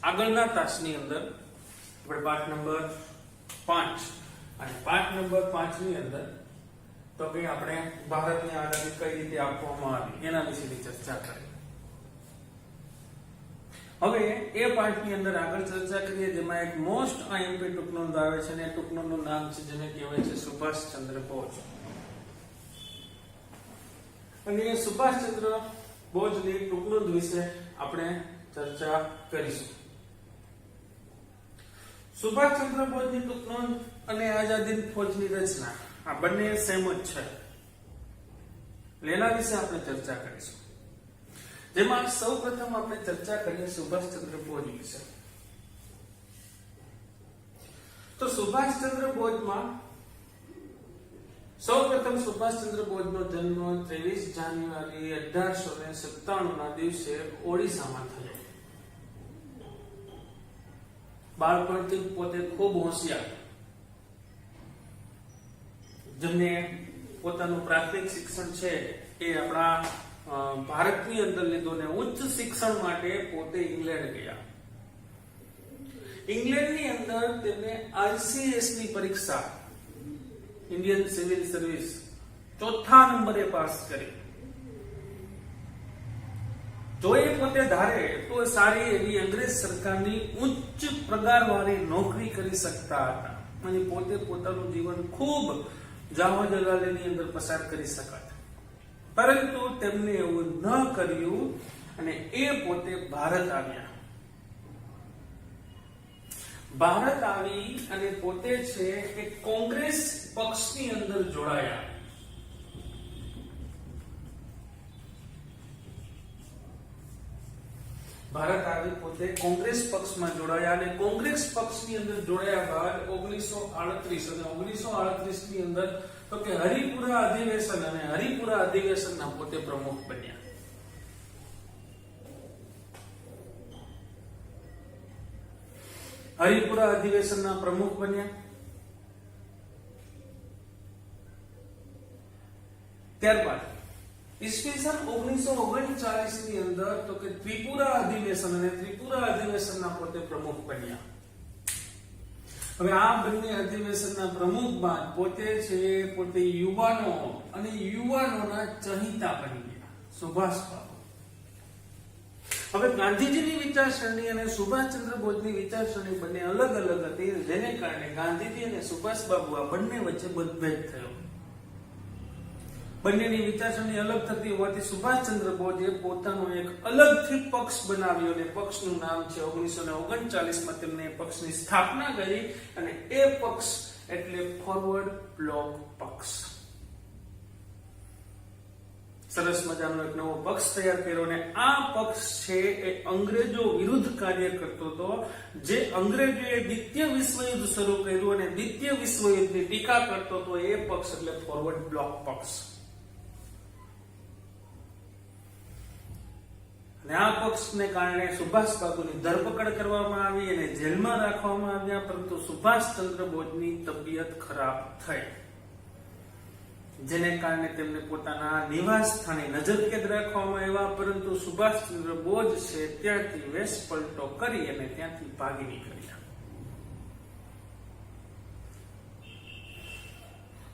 આગળના તાસની અંદર આપણે પાઠ નંબર 5 અને પાઠ નંબર 5 ની અંદર તો કે આપણે ભારતની આઝાદી કઈ રીતે આપવામાં આવી એના વિશેની ચર્ચા કરી. હવે એ પાઠની અંદર આગળ ચર્ચા કરીએ જેમાં એક મોસ્ટ આઈએમપી ટૂંકનોંધ આવે છે અને ટૂંકનોંધનું નામ છે જેને કહેવાય છે સુભાષચંદ્ર બોઝ. અને એ સુભાષચંદ્ર બોઝની ટૂંકનોંધ વિશે આપણે ચર્ચા કરીશું. સુભાષચંદ્ર બોઝની ટૂંકનોંધ અને આઝાદી ફૌજની રચના આ બંને સેમ જ છે. એના વિશે આપણે ચર્ચા કરીશું. જેમાં સૌપ્રથમ આપણે ચર્ચા કરીએ સુભાષચંદ્ર બોઝ વિશે. તો સુભાષચંદ્ર બોઝમાં સૌપ્રથમ સુભાષચંદ્ર બોઝનો જન્મ 23 જાન્યુઆરી 1897 ના દિવસે ઓડિશામાં થયો. બાળપણથી પોતે ખૂબ હોશિયાર, જેમને પોતાનું પ્રાથમિક શિક્ષણ છે એ આપણા ભારતની અંદર લીધું ને ઉચ્ચ શિક્ષણ માટે પોતે ઇંગ્લેન્ડ ગયા. ઇંગ્લેન્ડની અંદર તેમને આઈસીએસ ની પરીક્ષા, ઇન્ડિયન સિવિલ સર્વિસ, ચોથા નંબરે પાસ કરી. જો એ પોતે ધારે તો સારી એવી અંગ્રેજ સરકારની ઉચ્ચ પગારવાળી નોકરી કરી શકતા હતા અને પોતે પોતાનું જીવન ખૂબ જાહો જલાલીની અંદર પસાર કરી શકાત. પરંતુ તેમને એવું ન કર્યું અને એ પોતે ભારત આવ્યા. ભારત આવી અને પોતે છે એ કોંગ્રેસ પક્ષની અંદર જોડાયા. ભારત આવી પોતે કોંગ્રેસ પક્ષમાં જોડાયા અને કોંગ્રેસ પક્ષની અંદર જોડાયા બાદ 1938 અને 1938 ની અંદર તો કે હરિપુરા અધિવેશન અને હરિપુરા અધિવેશનના પોતે પ્રમુખ બન્યા. હરિપુરા અધિવેશનના પ્રમુખ બન્યા. ત્યારબાદ ઈસવીસન 1939 ની અંદર તો કે ત્રિપુરા અધિવેશન અને ત્રિપુરા અધિવેશનના પોતે પ્રમુખ બન્યા. હવે આ બંને અધિવેશનના પ્રમુખ બાદ પોતે છે પોતે યુવાનો અને યુવાનોના ચહિતા બની ગયા સુભાષબાબુ. હવે ગાંધીજીની વિચારસરણી અને સુભાષચંદ્ર બોઝની વિચારસરણી બંને અલગ અલગ હતી, જેને કારણે ગાંધીજી અને સુભાષબાબુ આ બંને વચ્ચે મતભેદ થયો. બંનેની વિચારસરણી અલગ થતી હોવાથી સુભાષચંદ્ર બોઝે પોતાનો એક અલગથી પક્ષ બનાવ્યો અને પક્ષનું નામ છે 1939 માં તેમને પક્ષની સ્થાપના કરી અને એ પક્ષ એટલે ફોરવર્ડ બ્લોક પક્ષ. સરસ મજાનો એક નવો પક્ષ તૈયાર કર્યો અને આ પક્ષ છે એ અંગ્રેજો વિરુદ્ધ કાર્ય કરતો હતો. જે અંગ્રેજોએ દ્વિતીય વિશ્વયુદ્ધ શરૂ કર્યું અને દ્વિતીય વિશ્વયુદ્ધની ટીકા કરતો હતો એ પક્ષ એટલે ફોરવર્ડ બ્લોક પક્ષ. અને આ પક્ષને કારણે સુભાષબાબુની ધરપકડ કરવામાં આવી અને જેલમાં રાખવામાં આવ્યા. પરંતુ સુભાષચંદ્ર બોઝની તબિયત ખરાબ થઈ, જેને કારણે તેમને પોતાના નિવાસ સ્થાને નજરકેદ રાખવામાં આવ્યા. પરંતુ સુભાષચંદ્ર બોઝ છે ત્યાંથી વેશ પલટો કરી અને ત્યાંથી ભાગી નીકળ્યા.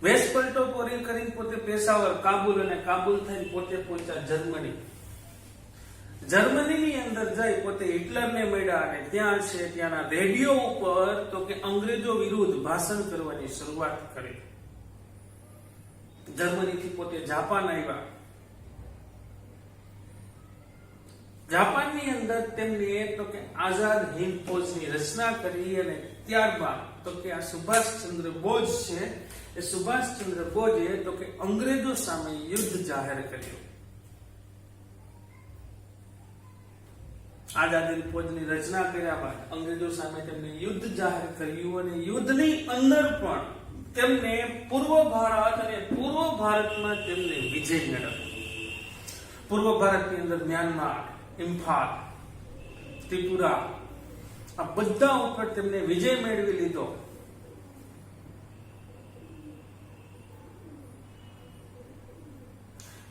વેશ પલટો કરીને પોતે પેશાવર, કાબુલ અને કાબુલ થઈને પોતે પહોંચ્યા જર્મની. જર્મનીની અંદર જઈ પોતે હિટલરને મળ્યા અને ત્યાં છે ત્યાંના રેડિયો ઉપર તો કે અંગ્રેજો વિરુદ્ધ ભાષણ કરવાની શરૂઆત કરી. જર્મનીથી પોતે જાપાન આવ્યા. જાપાનની અંદર તેમને તો કે આઝાદ હિંદ ફૌજની રચના કરી અને ત્યારબાદ તો કે આ સુભાષચંદ્ર બોઝ છે એ સુભાષચંદ્ર બોઝે તો કે અંગ્રેજો સામે યુદ્ધ જાહેર કર્યું. આઝાદી ફૌજની રચના કર્યા બાદ અંગ્રેજો સામે તેમને યુદ્ધ જાહેર કર્યું અને યુદ્ધની અંદર પણ તેમને પૂર્વ ભારત અને પૂર્વ ભારતમાં તેમને વિજય મેળવ્યો. પૂર્વ ભારતની અંદર મ્યાનમાર, ઇમ્ફાલ, ત્રિપુરા આ બધા ઉપર તેમને વિજય મેળવી લીધો.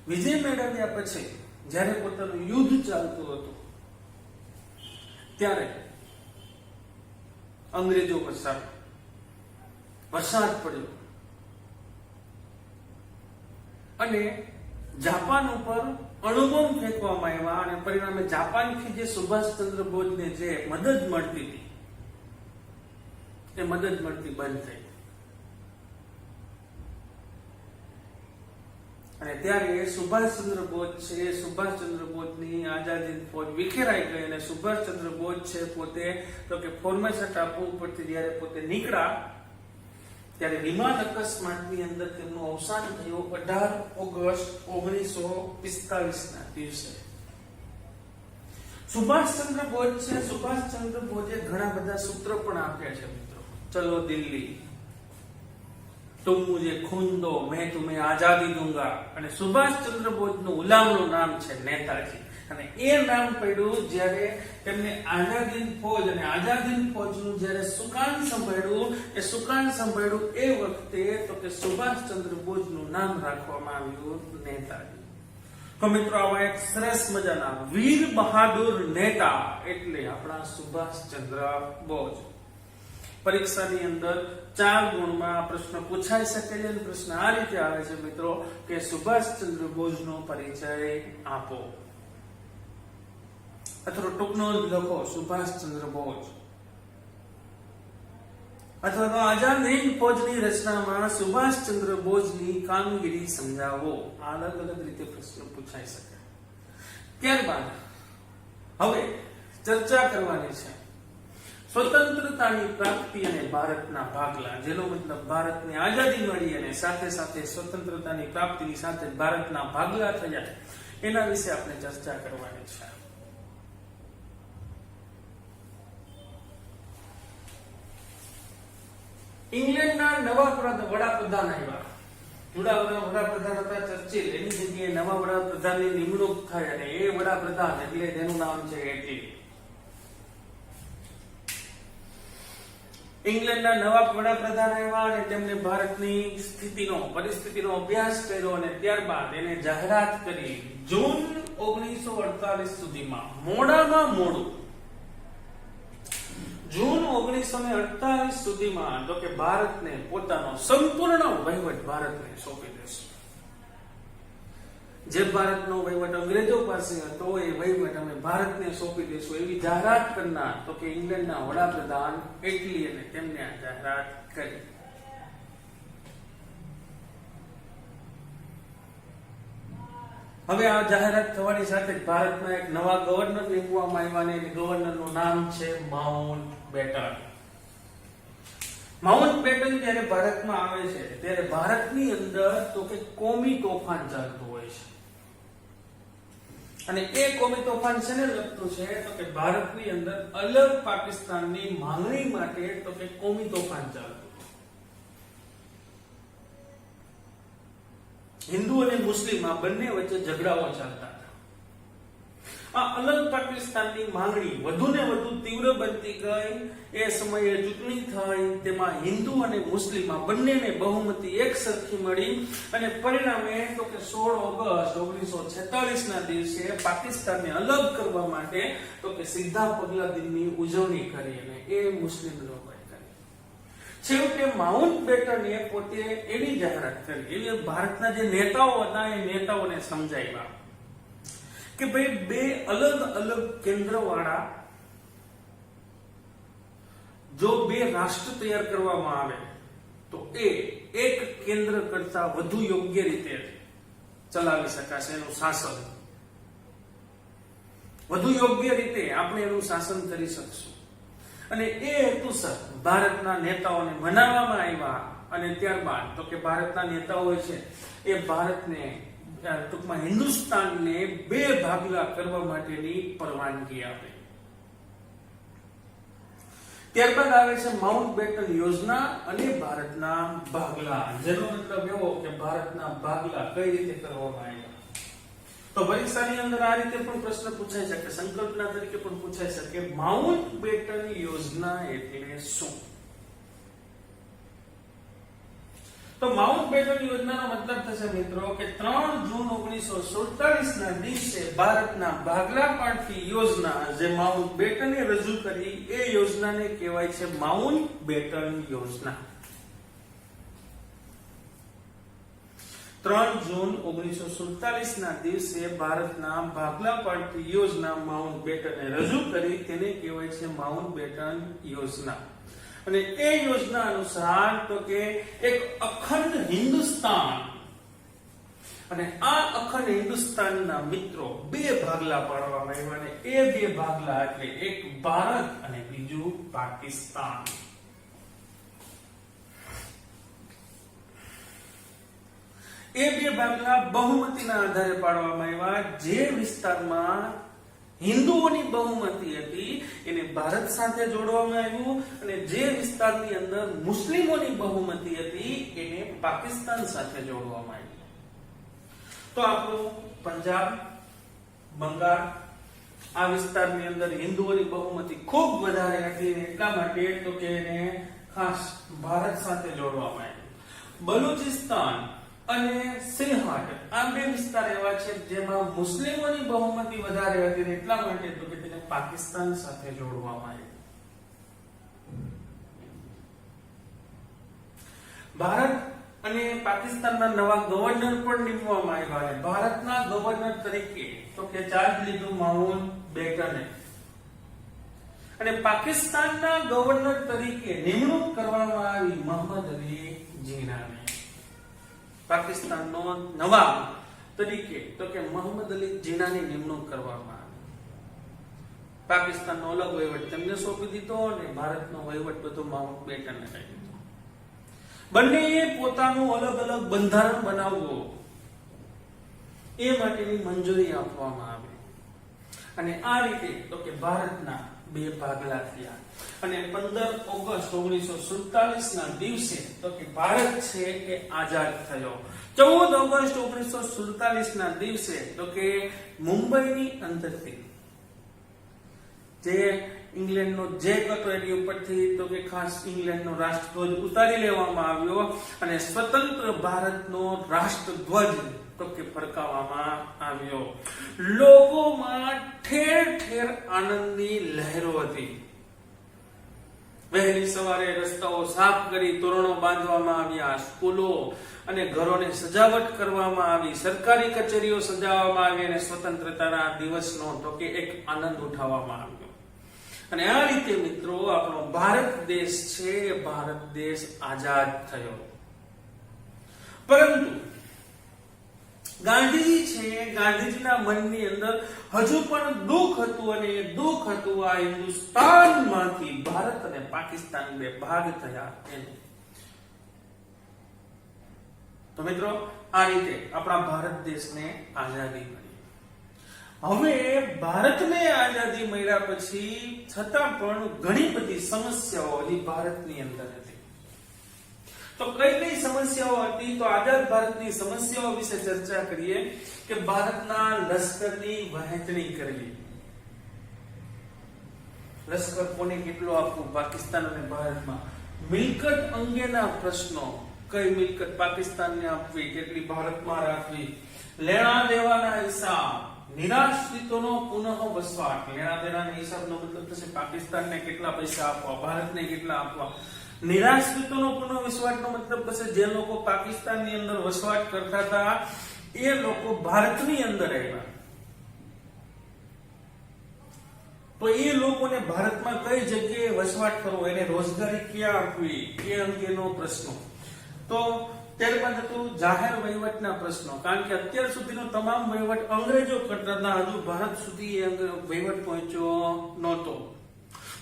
વિજય મેળવ્યા પછી જ્યારે પોતાનું યુદ્ધ ચાલતું હતું ત્યારે અંગ્રેજો વરસાદ પડ્યો અને જાપાન ઉપર અણુબોમ્બ ફેંકવામાં આવ્યા અને પરિણામે જાપાનથી જે સુભાષચંદ્ર બોઝને જે મદદ મળતી હતી એ મદદ મળતી બંધ થઈ અને ત્યારે સુભાષચંદ્ર બોઝ છે સુભાષચંદ્ર બોઝની આઝાદી ફોજ વિખેરાઈ ગઈ અને સુભાષચંદ્ર બોઝ છે પોતે તો કે ફોર્મેસા ટાપુ ઉપરથી જ્યારે પોતે નીકળ્યા ત્યારે વિમાન અકસ્માતની અંદર તેમનું અવસાન થયું 18 ઓગસ્ટ 1945 ના દિવસે. સુભાષચંદ્ર બોઝ છે સુભાષચંદ્ર બોઝે ઘણા બધા સૂત્રો પણ આપ્યા છે મિત્રો. ચલો દિલ્હી, तुम मुझे खून दो मैं तुम्हें आजादी दूंगा અને સુભાષચંદ્ર બોઝનું ગુલામનું નામ છે નેતાજી અને એ નામ પડ્યું જ્યારે તેમને આઝાદી ફોજ અને આઝાદી ફોજનું જ્યારે સુકાન સંભાળ્યું એ વખતે તો કે સુભાષચંદ્ર બોઝનું નામ રાખવામાં આવ્યું નેતાજી. તો મિત્રો આવા એક સરસ મજાના વીર બહાદુર નેતા એટલે આપણા સુભાષચંદ્ર બોઝ. પરીક્ષાની અંદર 4 ગુણમાં પ્રશ્ન પૂછાઈ શકે છે અને પ્રશ્ન આ રીતે આવે છે મિત્રો કે સુભાષચંદ્ર બોઝનો પરિચય આપો અથવા ટૂંકનો લખો સુભાષચંદ્ર બોઝ અથવા તો આઝાદ હિંદ ફૌજની રચનામાં સુભાષચંદ્ર બોઝની કામગીરી સમજાવો. અલગ અલગ રીતે પ્રશ્ન પૂછાઈ શકે. ત્યારબાદ હવે ચર્ચા કરવાની છે સ્વતંત્રતાની પ્રાપ્તિ અને ભારતના ભાગલા, જેનો મતલબ ભારતની આઝાદી મળી અને સાથે સાથે સ્વતંત્રતાની પ્રાપ્તિની સાથે ભારતના ભાગલા થયા એના વિશે આપણે ચર્ચા કરવાની છે. ઇંગ્લેન્ડના નવા વડાપ્રધાન આવ્યા. વડાપ્રધાન હતા ચર્ચિલ, એની જગ્યાએ નવા વડાપ્રધાનની નિમણૂક થઈ અને એ વડાપ્રધાન એટલે તેનું નામ છે એટલી. ઇંગ્લેન્ડના નવા વડાપ્રધાન આવ્યા અને તેમણે ભારતની પરિસ્થિતિનો અભ્યાસ કર્યો અને ત્યારબાદ એને જાહેરાત કરી જૂન 1948 સુધીમાં મોડામાં મોડું જૂન 1948 સુધીમાં તો કે ભારતને પોતાનો સંપૂર્ણ વહીવટ ભારતને સોંપી દેશે. જે ભારતનો વહીવટ અંગ્રેજો પાસે હતો એ વહીવટ અમે ભારતને સોંપી દેશું એવી જાહેરાત કરનાર તો કે ઇંગ્લેન્ડના વડાપ્રધાન એટલી અને તેમને આ જાહેરાત કરી. હવે આ જાહેરાત થવાની સાથે ભારતના એક નવા ગવર્નર નિમવામાં આવ્યા અને ગવર્નરનું નામ છે માઉન્ટ બેટન. માઉન્ટ બેટન જ્યારે ભારતમાં આવે છે ત્યારે ભારતની અંદર તો કે કોમી તોફાન ચાલતું હોય છે અને એ કોમી તોફાન શેને લગતું છે તો કે ભારતની અંદર અલગ પાકિસ્તાનની માંગણી માટે તો કે કોમી તોફાન ચાલતું. હિન્દુ અને મુસ્લિમ આ બંને વચ્ચે ઝઘડાઓ ચાલતા હતા. આ અલગ પાકિસ્તાનની માંગણી વધુ ને વધુ તીવ્ર બનતી ગઈ. એ સમયે ચૂંટણી થઈ, તેમાં હિન્દુ અને મુસ્લિમ આ બંનેને બહુમતી એક સરખી મળી અને પરિણામે તો કે 16 ઓગસ્ટ 1946 ના દિવસે પાકિસ્તાનને અલગ કરવા માટે તો કે સીધા પગલા દિનની ઉજવણી કરી અને એ મુસ્લિમ લોકોએ કરી. છેવટે માઉન્ટ બેટને પોતે એવી જાહેરાત કરી, એવી ભારતના જે નેતાઓ હતા એ નેતાઓને સમજાવ્યા કે ભાઈ બે અલગ અલગ કેન્દ્રવાળા જો બે રાષ્ટ્ર તૈયાર કરવામાં આવે તો એ એક કેન્દ્ર કરતા વધુ યોગ્ય રીતે ચલાવી શકાશે. એનું શાસન વધુ યોગ્ય રીતે આપણે એનું શાસન કરી શકશું અને એ હેતુસર ભારતના નેતાઓને મનાવવામાં આવ્યા અને ત્યારબાદ તો કે ભારતના નેતાઓ છે એ ભારતને ટૂંકમાં હિન્દુસ્તાનને બે ભાગલા કરવા માટેની પરવાનગી આપી. ત્યારબાદ આવે છે માઉન્ટ બેટન યોજના અને ભારતના ભાગલા, જેનો મતલબ એવો કે ભારતના ભાગલા કઈ રીતે કરવામાં આવ્યા. તો પરીક્ષાની અંદર આ રીતે પણ પ્રશ્ન પૂછાઈ શકે, સંકલ્પના તરીકે પણ પૂછાઈ શકે માઉન્ટ બેટન યોજના એટલે શું. તો માઉન્ટ બેટન યોજનાનો મતલબ થશે મિત્રો કે 3 જૂન 1947 ના દિવસે ભારતના ભાગલા પાડતી યોજના જે માઉન્ટ બેટને રજૂ કરી એ યોજનાને કહેવાય છે માઉન્ટ બેટન યોજના. 3 જૂન 1947 ના દિવસે ભારતના ભાગલા પાડતી યોજના માઉન્ટ બેટને રજૂ કરી તેને કહેવાય છે માઉન્ટ બેટન યોજના. અને એ યોજના અનુસાર તો કે એક અખંડ હિન્દુસ્તાન અને આ અખંડ હિન્દુસ્તાનના મિત્રો બે ભાગલા પાડવામાં આવ્યા અને એ બે ભાગલા એટલે એક ભારત અને બીજું પાકિસ્તાન. એ બે ભાગલા બહુમતીના આધારે પાડવામાં આવ્યા. જે વિસ્તારમાં હિન્દુઓની બહુમતી હતી એને ભારત સાથે જોડવામાં આવ્યું અને જે વિસ્તારની અંદર મુસ્લિમોની બહુમતી હતી એને પાકિસ્તાન સાથે જોડવામાં આવ્યું. તો આપણું પંજાબ, બંગાળ આ વિસ્તારની અંદર હિન્દુઓની બહુમતી ખૂબ વધારે હતી એટલા માટે તો કે એને ખાસ ભારત સાથે જોડવામાં આવ્યું. બલુચિસ્તાન અને સિંહટ આ બે વિસ્તાર એવા છે જેમાં મુસ્લિમોની બહુમતી વધારે હતી એટલા માટે તો કે તેને પાકિસ્તાન સાથે જોડવામાં આવ્યું. ભારત અને પાકિસ્તાનના નવા ગવર્નર પણ નીમવામાં આવ્યા છે. ભારતના ગવર્નર તરીકે તો કે ચાર્જ લીધું માઉન્ટ બેટને અને પાકિસ્તાનના ગવર્નર તરીકે નિમણૂક કરવામાં આવી મોહમ્મદ અલી જીનાની. પાકિસ્તાનનો નવાબ તરીકે તો કે મોહમ્મદ અલી જીનાની નિમણૂક કરવામાં આવી. પાકિસ્તાનનો અલગ વહીવટ તેમને સોંપી દીધો અને ભારતનો વહીવટ બધો માઉન્ટ બેટનને આપી દીધો. બંનેએ પોતાનું અલગ અલગ બંધારણ બનાવવું એ માટેની મંજૂરી આપવામાં આવી અને આ રીતે તો કે ભારતના બે ભાગલા થયા અને 15 ઓગસ્ટ 1947 ના દિવસે તો કે ભારત છે એ આઝાદ થયો. 14 ઓગસ્ટ 1947 ના દિવસે તો કે મુંબઈની અંદરથી જે ઇંગ્લેન્ડનો જેક હતો એની ઉપરથી તો કે ખાસ ઇંગ્લેન્ડનો રાષ્ટ્રધ્વજ ઉતારી લેવામાં આવ્યો અને સ્વતંત્ર ભારતનો રાષ્ટ્રધ્વજ તો કે ફરકાવવામાં આવ્યો. લોકોમાં ઠેર ઠેર આનંદની લહેરો હતી. વહેલી સવારે રસ્તાઓ સાફ કરી તોરણો બાંધવામાં આવ્યા, સ્કૂલો અને ઘરોને સજાવટ કરવામાં આવી, સરકારી કચેરીઓ સજાવવામાં આવી અને સ્વતંત્રતાના દિવસનો તો કે એક આનંદ ઉઠાવવામાં આવ્યો. અને આ રીતે મિત્રો આપણો ભારત દેશ છે ભારત દેશ આઝાદ થયો. પરંતુ ગાંધીજી છે ગાંધીજીના મનની અંદર હજુ પણ દુઃખ હતું અને એ દુઃખ હતું આ હિન્દુસ્તાનમાંથી ભારત અને પાકિસ્તાન બે ભાગ થયા એનું. તો મિત્રો આ રીતે આપણા ભારત દેશને આઝાદી મળી. હવે ભારતને આઝાદી મળ્યા પછી છતાં પણ ઘણી બધી સમસ્યાઓ હજી ભારતની અંદર હતી. તો કઈ કઈ સમસ્યાઓ હતી તો આઝાદ ભારતની સમસ્યાઓ વિશે ચર્ચા કરીએ કે ભારતના લશ્કરની વહેંચણી કરવી. લશ્કર કોને કેટલું આપવું પાકિસ્તાન અને ભારતમાં, મિલકત અંગેના પ્રશ્નો, કઈ મિલકત પાકિસ્તાનને આપવી, કેટલી ભારતમાં રાખવી, લેણા દેવાના હિસાબ, નિરાશ્રિતોનો પુનઃ વસવાટ. લેણા દેવાના હિસાબનો મતલબ થશે પાકિસ્તાનને કેટલા પૈસા આપવા, ભારતને કેટલા આપવા. નિરાશ્રિતોનો પુનઃ વસવાટનો મતલબ થશે જે લોકો પાકિસ્તાનની અંદર વસવાટ કરતા હતા એ લોકો ભારતની અંદર આવ્યા તો એ લોકોને ભારતમાં કઈ જગ્યાએ વસવાટ કરવો, એને રોજગારી ક્યાં આપવી એ અંગેનો પ્રશ્નો. તો ત્યારબાદ હતું જાહેર વહીવટના પ્રશ્નો, કારણ કે અત્યાર સુધીનો તમામ વહીવટ અંગ્રેજો કરતા હતા, હજુ ભારત સુધી એ વહીવટ પહોંચ્યો નહોતો.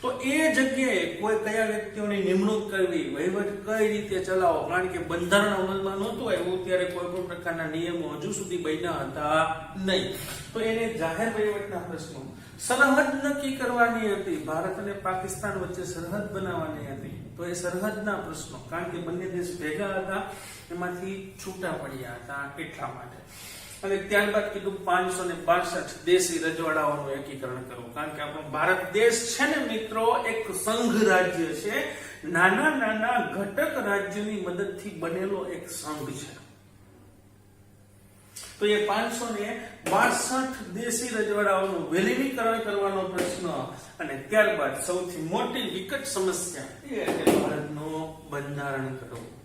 તો એ જગ્યાએ કોઈ કયા વ્યક્તિઓની નિમણૂક કરવી, વહીવટ કઈ રીતે ચલાવવો, કારણ કે બંધારણ અમલમાં નહોતું આવ્યું ત્યારે કોઈ પણ પ્રકારના નિયમો હજુ સુધી બન્યા હતા નહીં. તો એને જાહેર વહીવટના પ્રશ્નો. સરહદ નક્કી કરવાની હતી, ભારત અને પાકિસ્તાન વચ્ચે સરહદ બનાવવાની હતી તો એ સરહદના પ્રશ્નો, કારણ કે બંને દેશ ભેગા હતા એમાંથી છૂટા પડ્યા હતા એટલા માટે. અને ત્યારબાદ કીધું 562 દેશી રજવાડાઓનું એકીકરણ કરવું, કારણ કે આપણો ભારત દેશ છે ને મિત્રો એક સંઘ રાજ્ય છે નાના નાના ઘટક રાજ્યોની મદદથી બનેલો એક સંઘ છે. તો એ 562 દેશી રજવાડાઓનું વિલીનીકરણ કરવાનો પ્રશ્ન અને ત્યારબાદ સૌથી મોટી વિકટ સમસ્યા એ છે ભારતનું બંધારણ કરવું.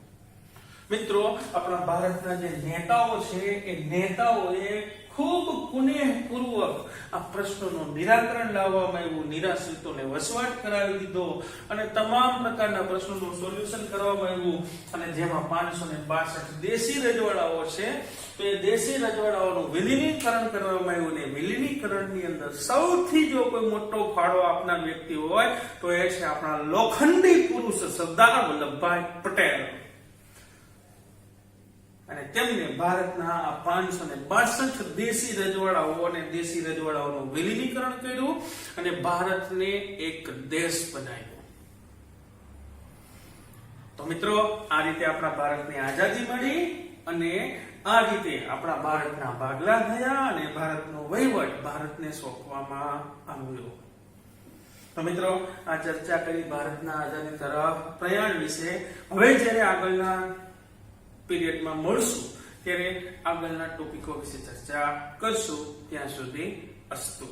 મિત્રો, આપણા ભારતના જે નેતાઓ છે એ નેતાઓએ ખૂબ કુનેહપૂર્વક આ પ્રશ્નોનું નિરાકરણ લાવવામાં આવ્યું, નિરાશ્રિતોને વસવાટ કરાવી દીધો અને તમામ પ્રકારના પ્રશ્નોનું સોલ્યુશન કરવામાં આવ્યું. અને જેમાં 562 દેશી રજવાડાઓ છે તો એ દેશી રજવાડાઓનું વિલીનીકરણ કરવામાં આવ્યું. અને વિલીનીકરણની અંદર સૌથી જો કોઈ મોટો ફાળો આપનાર વ્યક્તિ હોય તો એ છે આપણા લોખંડી પુરુષ સરદાર વલ્લભભાઈ પટેલ. અને તેમને ભારતના આ 562 દેશી રજવાડાઓ અને દેશી રજવાડાઓનું વિલીનીકરણ કર્યું અને ભારતને એક દેશ બનાવ્યો. તો મિત્રો, આ રીતે આપણા ભારતને આઝાદી મળી અને આ રીતે આપણા ભારતના ભાગલા થયા અને ભારતનો વહીવટ ભારતને સોંપવામાં આવ્યો. તો મિત્રો, આ ચર્ચા કરી ભારતના આઝાદી તરફ પ્રયાણ વિશે. હવે જ્યારે આગળના પીરિયડમાં મળશું ત્યારે આગળના ટોપિકો વિશે ચર્ચા કરશું. ત્યાં સુધી અસ્તુ.